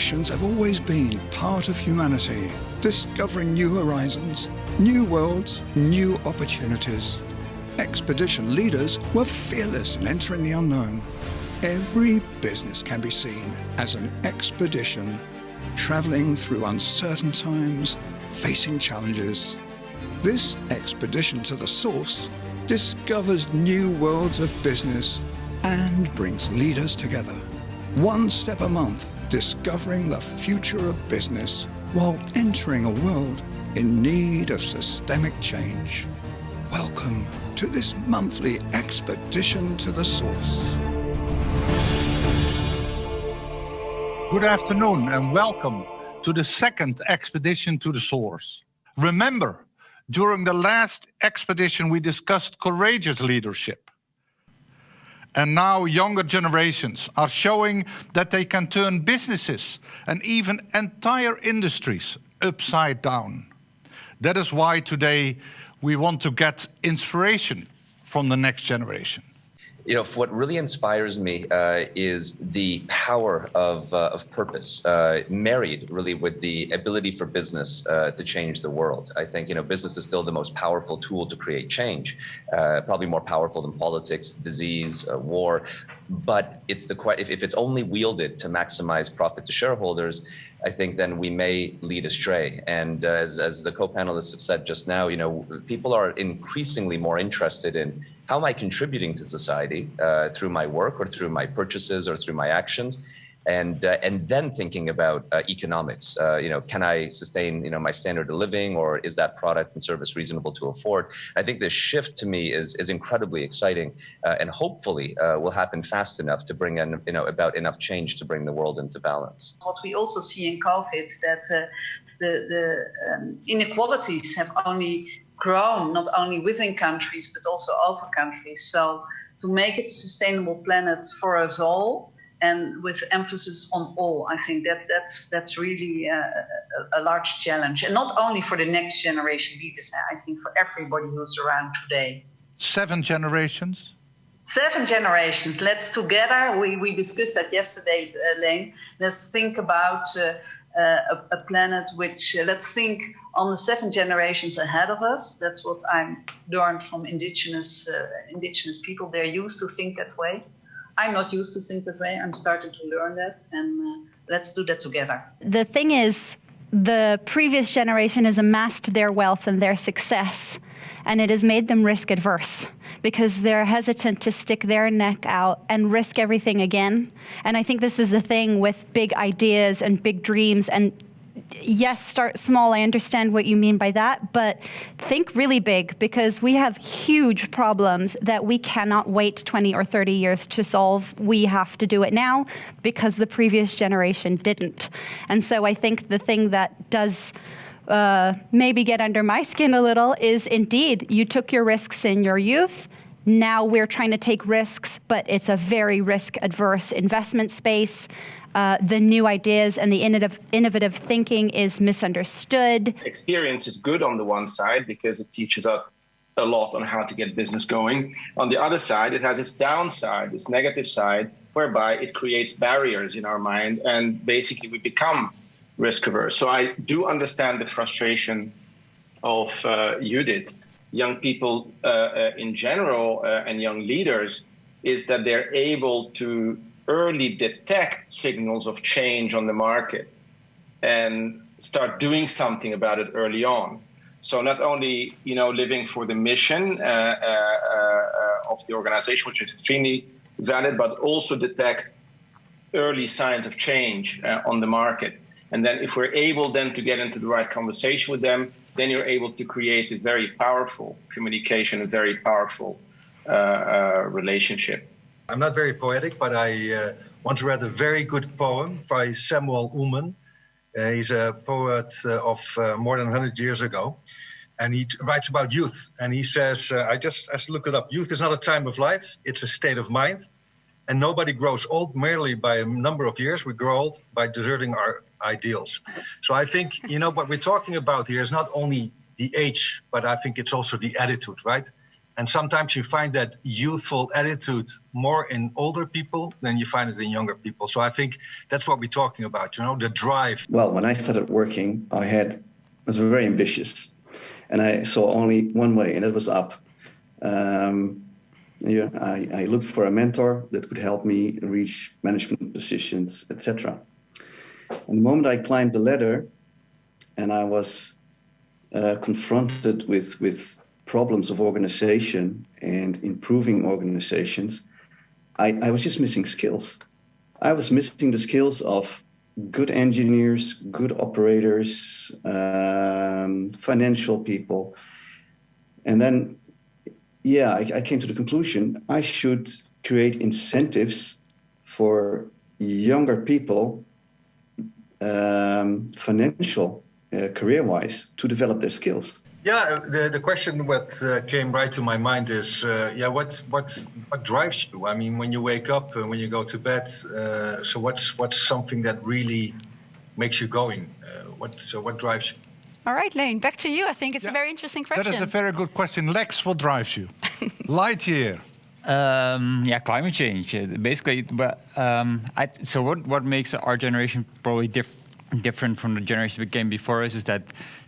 expeditions have always been part of humanity, discovering new horizons, new worlds, new opportunities. Expedition leaders were fearless in entering the unknown. Every business can be seen as an expedition, travelling through uncertain times, facing challenges. This expedition to the source discovers new worlds of business and brings leaders together. One step a month, discovering the future of business while entering a world in need of systemic change. Welcome to this monthly expedition to the source. Good afternoon and welcome to the second expedition to the source. Remember, during the last expedition we discussed courageous leadership. And now younger generations are showing that they can turn businesses and even entire industries upside down. That is why today we want to get inspiration from the next generation. You know, what really inspires me is the power of purpose, married really with the ability for business to change the world. I think, you know, business is still the most powerful tool to create change, probably more powerful than politics, disease, war. But it's if it's only wielded to maximize profit to shareholders, I think then we may lead astray. And as the co-panelists have said just now, you know, people are increasingly more interested in how am I contributing to society through my work or through my purchases or through my actions, and then thinking about economics. You know, can I sustain, you know, my standard of living, or is that product and service reasonable to afford? I think this shift to me is incredibly exciting, and hopefully will happen fast enough to bring in, you know, about enough change to bring the world into balance. What we also see in COVID that the inequalities have only grown, not only within countries, but also over countries. So to make it a sustainable planet for us all, and with emphasis on all, I think that's really a large challenge. And not only for the next generation leaders, I think for everybody who's around today. 7 generations? 7 generations. Let's together, we discussed that yesterday, Leen. Let's think about a planet which, let's think on the 7 generations ahead of us. That's what I learned from indigenous people. They're used to think that way. I'm not used to think that way. I'm starting to learn that, and let's do that together. The thing is, the previous generation has amassed their wealth and their success, and it has made them risk adverse because they're hesitant to stick their neck out and risk everything again. And I think this is the thing with big ideas and big dreams. And yes, start small. I understand what you mean by that, but think really big, because we have huge problems that we cannot wait 20 or 30 years to solve. We have to do it now because the previous generation didn't. And so I think the thing that does maybe get under my skin a little is, indeed, you took your risks in your youth. Now we're trying to take risks, but it's a very risk-adverse investment space. The new ideas and the innovative thinking is misunderstood. Experience is good on the one side because it teaches us a lot on how to get business going. On the other side, it has its downside, its negative side, whereby it creates barriers in our mind, and basically we become risk averse. So I do understand the frustration of Judith. Young people in general and young leaders is that they're able to early detect signals of change on the market and start doing something about it early on. So not only, you know, living for the mission of the organization, which is extremely valid, but also detect early signs of change on the market. And then if we're able then to get into the right conversation with them, then you're able to create a very powerful communication, a very powerful relationship. I'm not very poetic, but I once read a very good poem by Samuel Ullman. He's a poet of more than 100 years ago. And he writes about youth. And he says, I just looked it up, youth is not a time of life, it's a state of mind. And nobody grows old merely by a number of years. We grow old by deserting our ideals. So I think, you know, what we're talking about here is not only the age, but I think it's also the attitude, right? And sometimes you find that youthful attitude more in older people than you find it in younger people. So I think that's what we're talking about, the drive. Well, when I started working, I was very ambitious, and I saw only one way, and it was up. I looked for a mentor that could help me reach management positions, etc. And the moment I climbed the ladder, and I was confronted with problems of organization and improving organizations, I was just missing skills. I was missing the skills of good engineers, good operators, financial people. And then, I came to the conclusion I should create incentives for younger people, financial, career-wise, to develop their skills. Yeah, the question what came right to my mind is, what drives you? I mean, when you wake up and when you go to bed, so what's something that really makes you going? What drives you? All right, Leen, back to you. I think it's a very interesting question. That is a very good question. Lex, what drives you? Light year. Climate change. Basically, so what makes our generation probably different from the generation that came before us is that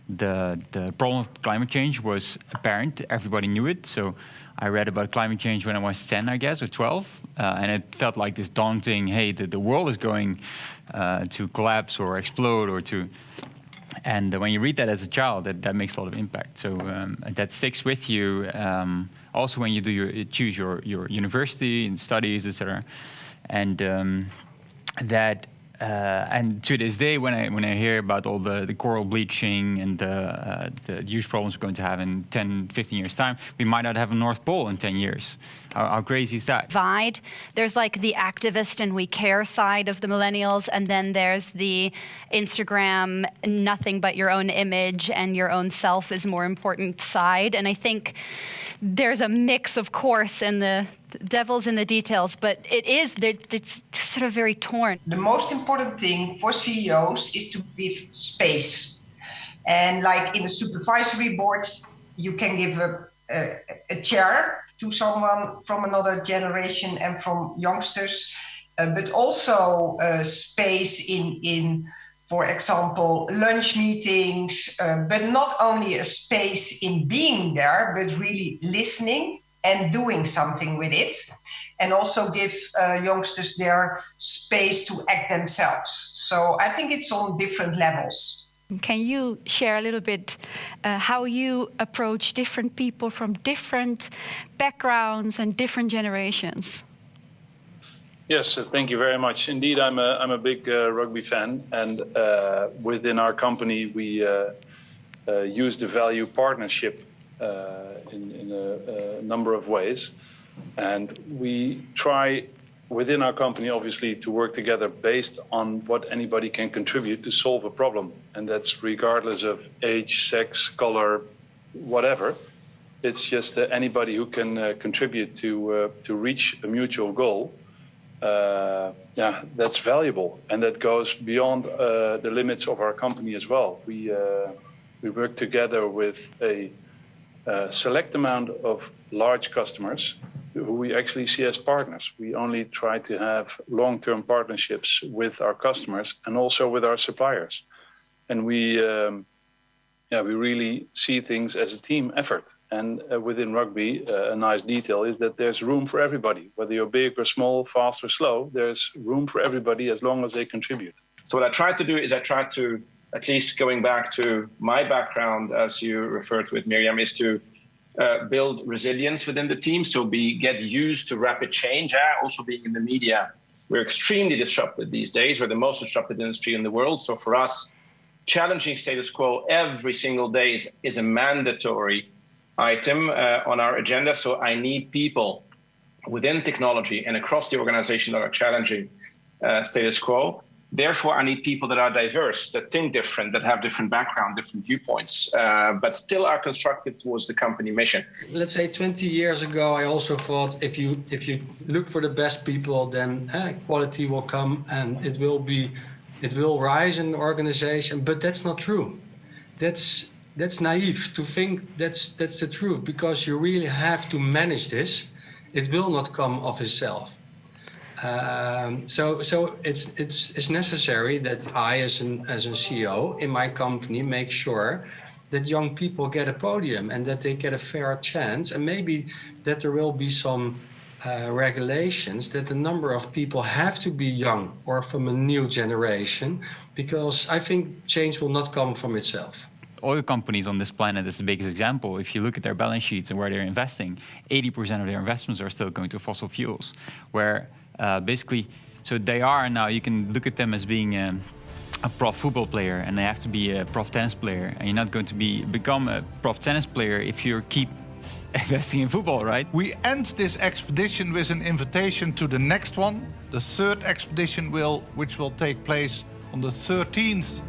the problem of climate change was apparent. Everybody knew it. So I read about climate change when I was 10, I guess, or 12. And it felt like this daunting, hey, the world is going to collapse or explode or to... And when you read that as a child, that makes a lot of impact. So that sticks with you. Also, when you choose your university and studies, etc. And and to this day, when I hear about all the coral bleaching and the huge problems we're going to have in 10, 15 years' time, we might not have a North Pole in 10 years. How crazy is that? Divide. There's like the activist and we care side of the millennials, and then there's the Instagram, nothing but your own image and your own self is more important side. And I think there's a mix, of course, in the devil's in the details, but it's sort of very torn. The most important thing for CEOs is to give space. And like in the supervisory boards, you can give a chair to someone from another generation and from youngsters, but also space in, for example, lunch meetings, but not only a space in being there, but really listening and doing something with it, and also give youngsters their space to act themselves. So I think it's on different levels. Can you share a little bit how you approach different people from different backgrounds and different generations? Yes, thank you very much. Indeed, I'm a big rugby fan, and within our company we use the value partnership in a number of ways, and we try within our company obviously to work together based on what anybody can contribute to solve a problem, and that's regardless of age, sex, color, whatever. It's just anybody who can contribute to reach a mutual goal. That's valuable, and that goes beyond the limits of our company as well. We work together with a select amount of large customers who we actually see as partners. We only try to have long-term partnerships with our customers and also with our suppliers. And we really see things as a team effort. And within rugby, a nice detail is that there's room for everybody. Whether you're big or small, fast or slow, there's room for everybody as long as they contribute. So what I try to do is at least going back to my background, as you referred to it, Miriam, is to build resilience within the team. So get used to rapid change. Also being in the media, we're extremely disrupted these days. We're the most disrupted industry in the world. So for us, challenging status quo every single day is a mandatory item on our agenda. So I need people within technology and across the organization that are challenging status quo. Therefore, I need people that are diverse, that think different, that have different background, different viewpoints, but still are constructive towards the company mission. Let's say 20 years ago, I also thought if you look for the best people, then quality will come and it will rise in the organization. But that's not true. That's that's naive to think that's the truth, because you really have to manage this. It will not come of itself. So it's necessary that I, as a CEO in my company, make sure that young people get a podium and that they get a fair chance, and maybe that there will be some regulations that the number of people have to be young or from a new generation, because I think change will not come from itself. Oil companies on this planet is the biggest example. If you look at their balance sheets and where they're investing, 80% of their investments are still going to fossil fuels, where basically, so they are now, you can look at them as being a prof football player, and they have to be a prof tennis player, and you're not going to become a prof tennis player if you keep investing in football, right? We end this expedition with an invitation to the next one, the third expedition which will take place on the 13th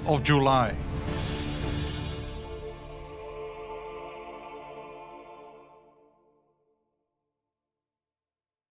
of July.